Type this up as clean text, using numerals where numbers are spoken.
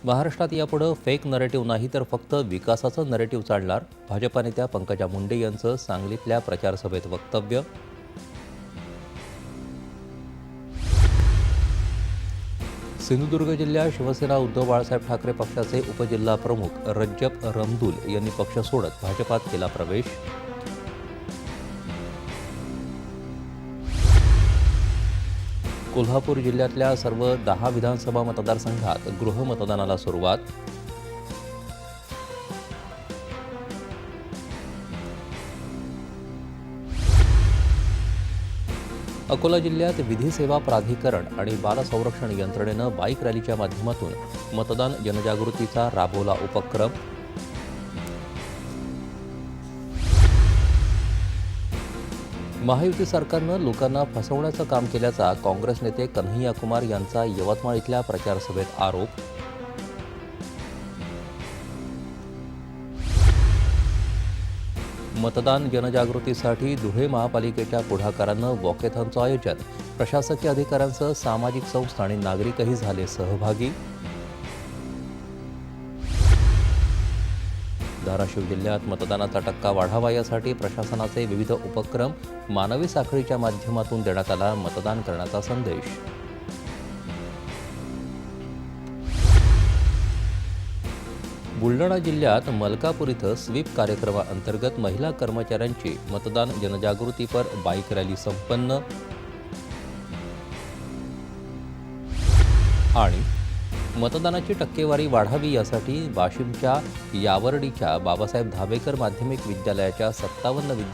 महाराष्ट्रात यापुढे fake narrative नाही तर फक्त विकासाचं नरेटिव्ह चालणार. भाजपा नेत्या पंकजा मुंडे यांचं सांगलीतल्या प्रचारसभेत वक्तव्य. सिंधुदुर्ग जिल्ह्यात शिवसेना उद्धव बाळासाहेब ठाकरे पक्षाचे उपजिल्हा प्रमुख रज्जब रमदुल यांनी पक्ष सोडत भाजपात केला प्रवेश. कोल्हापूर जिल्ह्यातल्या सर्व 10 विधानसभा मतदारसंघात गृहमतदानाला सुरुवात. अकोला जिल्ह्यात विधी सेवा प्राधिकरण आणि बाल संरक्षण यंत्रणेनं बाईक रॅलीच्या माध्यमातून मतदान जनजागृतीचा राबवला उपक्रम. महायुती सरकारनं लोकांना फसवण्याचं काम केल्याचा काँग्रेस नेते कन्हैया कुमार यांचा यवतमाळ इथल्या प्रचारसभेत आरोप. मतदान जनजागृतीसाठी धुळे महापालिकेच्या पुढाकारानं वॉकेथॉनचं आयोजन. प्रशासकीय अधिकाऱ्यांसह सामाजिक संस्था आणि नागरिकही झाले सहभागी. धाराशिव जिल्ह्यात मतदानाचा टक्का वाढावा यासाठी प्रशासनाचे विविध उपक्रम. मानवी साखळीच्या माध्यमातून देण्यात आला मतदान करण्याचा संदेश. बुलढाणा जिल्ह्यात मलकापूर इथं स्वीप कार्यक्रमाअंतर्गत महिला कर्मचाऱ्यांची मतदान जनजागृतीपर बाईक रॅली संपन्न. आणि मतदानाची टक्केवारी वाढावी यासाठी वाशिमच्या यावर्डीच्या बाबासाहेब धाबेकर माध्यमिक विद्यालयाच्या 57 विद्यार्थी